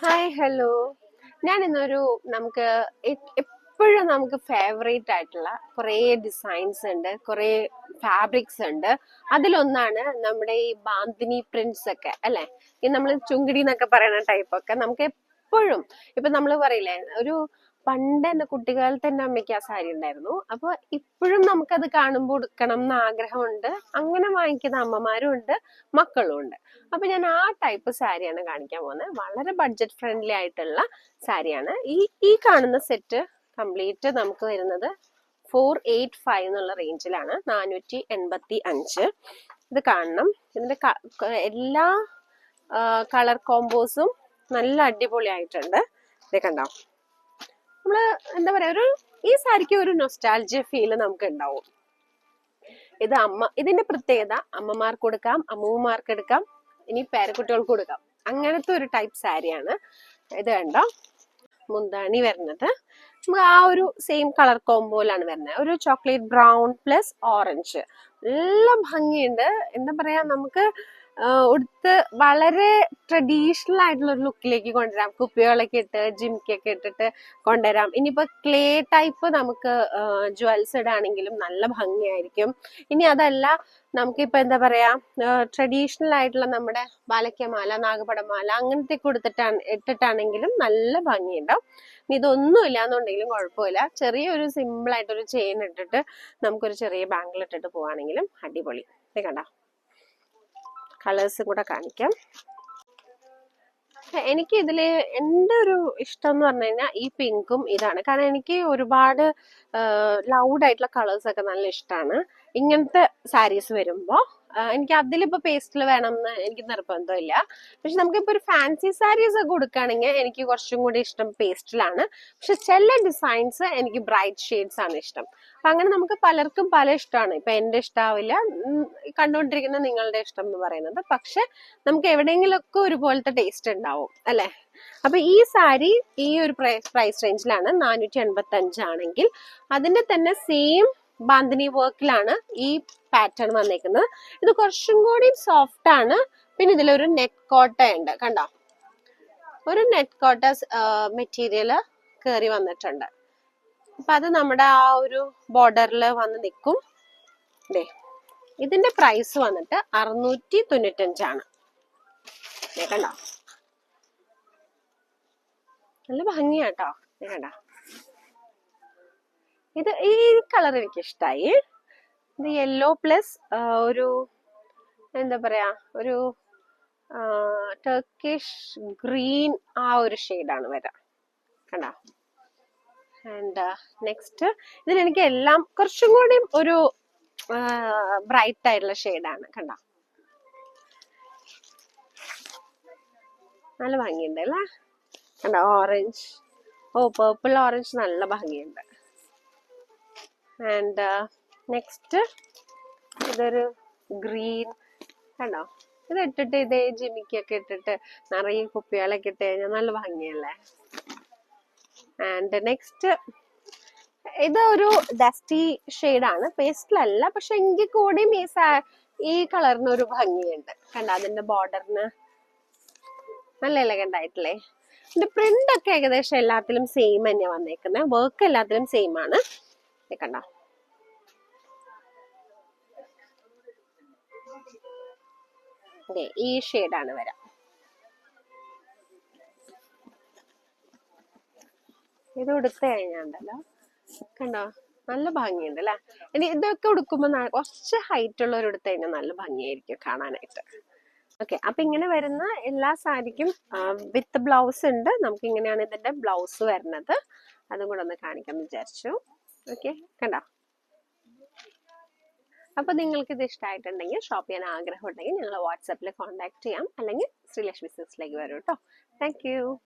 Hi hello. ഞാൻ ഇന്നൊരു നമുക്ക് എപ്പോഴും നമുക്ക് ഫേവറേറ്റ് ആയിട്ടുള്ള കുറേ ഡിസൈൻസ് ഉണ്ട്, കുറേ ഫാബ്രിക്സ് ഉണ്ട്. അതിലൊന്നാണ് നമ്മുടെ ഈ ബാന്തിനി പ്രിന്റ്സ് ഒക്കെ അല്ലെ, ഈ നമ്മൾ ചുങ്കിടി എന്നൊക്കെ പറയുന്ന ടൈപ്പ് ഒക്കെ നമുക്ക് എപ്പോഴും ഇപ്പൊ നമ്മൾ പറയില്ലേ, ഒരു പണ്ട് എന്റെ കുട്ടിക്കാലത്ത് എന്റെ അമ്മയ്ക്ക് ആ സാരി ഉണ്ടായിരുന്നു. അപ്പൊ ഇപ്പോഴും നമുക്കത് കാണുമ്പോൾ എടുക്കണം എന്ന് ആഗ്രഹമുണ്ട്. അങ്ങനെ വാങ്ങിക്കുന്ന അമ്മമാരും ഉണ്ട്, മക്കളും ഉണ്ട്. അപ്പൊ ഞാൻ ആ ടൈപ്പ് സാരിയാണ് കാണിക്കാൻ പോകുന്നത്. വളരെ ബഡ്ജറ്റ് ഫ്രണ്ട്ലി ആയിട്ടുള്ള സാരിയാണ്. ഈ കാണുന്ന സെറ്റ് കംപ്ലീറ്റ് നമുക്ക് വരുന്നത് 485 എന്നുള്ള റേഞ്ചിലാണ്, 485. ഇത് കാണണം. ഇതിന്റെ എല്ലാ കളർ കോമ്പോസും നല്ല അടിപൊളിയായിട്ടുണ്ട്. ഇത് കണ്ടോ, നമ്മള് എന്താ പറയാ, ഈ സാരിക്ക് ഒരു നൊസ്റ്റാൾജിയ ഫീല് നമുക്ക് ഉണ്ടാവും. ഇതിന്റെ പ്രത്യേകത, അമ്മമാർക്ക് കൊടുക്കാം, അമ്മൂമ്മമാർക്ക് എടുക്കാം, ഇനി പേരക്കുട്ടികൾക്ക് കൊടുക്കാം. അങ്ങനത്തെ ഒരു ടൈപ്പ് സാരിയാണ് ഇത്. കണ്ടോ, മുന്താണി വരുന്നത് നമുക്ക് ആ ഒരു സെയിം കളർ കോമ്പോയിലാണ് വരുന്നത്. ഒരു ചോക്ലേറ്റ് ബ്രൗൺ പ്ലസ് ഓറഞ്ച്. നല്ല ഭംഗിയുണ്ട്. എന്താ പറയാ, നമുക്ക് ഉടുത്ത് വളരെ ട്രഡീഷണൽ ആയിട്ടുള്ള ഒരു ലുക്കിലേക്ക് കൊണ്ടുവരാം. കുപ്പികളൊക്കെ ഇട്ട് ജിമിക്കൊക്കെ ഇട്ടിട്ട് കൊണ്ടുവരാം. ഇനിയിപ്പോ ക്ലേ ടൈപ്പ് നമുക്ക് ജ്വൽസ് ഇടാണെങ്കിലും നല്ല ഭംഗിയായിരിക്കും. ഇനി അതല്ല, നമുക്കിപ്പോ എന്താ പറയാ, ട്രഡീഷണൽ ആയിട്ടുള്ള നമ്മുടെ ബാലക്യമാല, നാഗപടമാല അങ്ങനത്തെ ഇട്ടിട്ടാണെങ്കിലും നല്ല ഭംഗിയുണ്ടാവും. ഇനി ഇതൊന്നും ഇല്ലാന്നുണ്ടെങ്കിലും കുഴപ്പമില്ല. ചെറിയൊരു സിമ്പിൾ ആയിട്ടൊരു ചെയിൻ ഇട്ടിട്ട് നമുക്കൊരു ചെറിയ ബാംഗിൾ ഇട്ടിട്ട് പോവാണെങ്കിലും അടിപൊളി. ഇത് കണ്ടോ, കളേഴ്സും കൂടെ കാണിക്കാം. എനിക്ക് ഇതില് എന്റെ ഒരു ഇഷ്ടം എന്ന് പറഞ്ഞു കഴിഞ്ഞാൽ ഈ പിങ്കും ഇതാണ്. കാരണം എനിക്ക് ഒരുപാട് ലൗഡ് ആയിട്ടുള്ള കളേഴ്സ് ഒക്കെ നല്ല ഇഷ്ടമാണ്. ഇങ്ങനത്തെ സാരീസ് വരുമ്പോ എനിക്ക് അതിലിപ്പോ പേസ്റ്റിൽ വേണമെന്ന് എനിക്ക് നിർബന്ധമില്ല. പക്ഷെ നമുക്കിപ്പോ ഒരു ഫാൻസി സാരീസ് ഒക്കെ കൊടുക്കുകയാണെങ്കിൽ എനിക്ക് കുറച്ചും കൂടി ഇഷ്ടം പേസ്റ്റിലാണ്. പക്ഷെ ചില ഡിസൈൻസ് എനിക്ക് ബ്രൈറ്റ് ഷെയ്ഡ്സ് ആണ് ഇഷ്ടം. അപ്പൊ അങ്ങനെ നമുക്ക് പലർക്കും പല ഇഷ്ടമാണ്. ഇപ്പൊ എന്റെ ഇഷ്ടാവില്ല, കണ്ടുകൊണ്ടിരിക്കുന്ന നിങ്ങളുടെ ഇഷ്ടം എന്ന് പറയുന്നത്. പക്ഷെ നമുക്ക് എവിടെയെങ്കിലുമൊക്കെ ഒരുപോലത്തെ ടേസ്റ്റ് ഉണ്ടാവും അല്ലെ. അപ്പൊ ഈ സാരി ഈ ഒരു പ്രൈസ് റേഞ്ചിലാണ്, 485 ആണെങ്കിൽ. അതിന്റെ തന്നെ സെയിം ബാന്തിനി വർക്കിലാണ് ഈ പാറ്റേൺ വന്നേക്കുന്നത്. ഇത് കുറച്ചും കൂടി സോഫ്റ്റ് ആണ്. പിന്നെ ഇതിലൊരു നെറ്റ് കോട്ട ഉണ്ട്. കണ്ടോ, ഒരു നെറ്റ് കോട്ട മെറ്റീരിയല് കയറി വന്നിട്ടുണ്ട്. അപ്പൊ അത് നമ്മുടെ ആ ഒരു ബോർഡറിൽ വന്ന് നിൽക്കും. ഇതിന്റെ പ്രൈസ് വന്നിട്ട് 695 ആണ്. കണ്ടോ, നല്ല ഭംഗിയാട്ടോ. കണ്ട, ഇത് ഈ കളർ എനിക്ക് ഇഷ്ടായി. ഇത് യെല്ലോ പ്ലസ് ഒരു എന്താ പറയാ, ഒരു ടർക്കിഷ് ഗ്രീൻ ആ ഒരു ഷെയ്ഡാണ് വരാം. കണ്ടോ. ആൻഡ് നെക്സ്റ്റ് ഇതിൽ എനിക്ക് എല്ലാം കുറച്ചും കൂടി ഒരു ബ്രൈറ്റ് ആയിട്ടുള്ള ഷെയ്ഡാണ്. കണ്ടോ, നല്ല ഭംഗിയുണ്ട് അല്ലേ. കണ്ടോ, ഓറഞ്ച്, പേർപ്പിൾ ഓറഞ്ച് നല്ല ഭംഗിയുണ്ട്. ആൻഡ് നെക്സ്റ്റ് ഇതൊരു ഗ്രീൻ. കണ്ടോ, ഇത് ഇട്ടിട്ട് ഇതേ ജിമിക്കൊക്കെ ഇട്ടിട്ട് നിറയെ കുപ്പികളൊക്കെ ഇട്ട് കഴിഞ്ഞാൽ നല്ല ഭംഗിയല്ലേ. ആൻഡ് നെക്സ്റ്റ് ഇത് ഒരു ഡസ്റ്റി ഷെയ്ഡാണ്, പേസ്റ്റലല്ല. പക്ഷെ എങ്കിൽ കൂടിയും ഈ കളറിന് ഒരു ഭംഗിയുണ്ട്. കണ്ടോ, അതിന്റെ ബോർഡറിന് നല്ല എലഗന്റ് ആയിട്ടില്ലേ. ഇതിന്റെ പ്രിന്റ് ഒക്കെ ഏകദേശം എല്ലാത്തിലും സെയിം തന്നെയാ വന്നേക്കുന്നത്. വർക്ക് എല്ലാത്തിലും സെയിം ആണ്. കണ്ടോ, ഈ ഷെയ്ഡാണ് വരാം. ഇത് ഉടുത്ത് കഴിഞ്ഞാണ്ടല്ലോ, കണ്ടോ, നല്ല ഭംഗിയുണ്ട് അല്ലെ. ഇനി ഇതൊക്കെ ഉടുക്കുമ്പോ കുറച്ച് ഹൈറ്റ് ഉള്ളവർ എടുത്തു കഴിഞ്ഞാൽ നല്ല ഭംഗിയായിരിക്കും കാണാനായിട്ട്. ഓക്കെ, അപ്പൊ ഇങ്ങനെ വരുന്ന എല്ലാ സാരിക്കും വിത്ത് ബ്ലൗസ് ഉണ്ട്. നമുക്ക് ഇങ്ങനെയാണ് ഇതിന്റെ ബ്ലൗസ് വരുന്നത്. അതും കൂടെ ഒന്ന് കാണിക്കാന്ന് വിചാരിച്ചു. ഓക്കെ, കണ്ടോ. അപ്പൊ നിങ്ങൾക്ക് ഇത് ഇഷ്ടമായിട്ടുണ്ടെങ്കിൽ, ഷോപ്പ് ചെയ്യാൻ ആഗ്രഹം ഉണ്ടെങ്കിൽ ഞങ്ങൾ വാട്സാപ്പിൽ കോൺടാക്ട് ചെയ്യാം, അല്ലെങ്കിൽ ശ്രീലക്ഷ്മി സിൽക്സിലേക്ക് വരും കേട്ടോ. Thank you.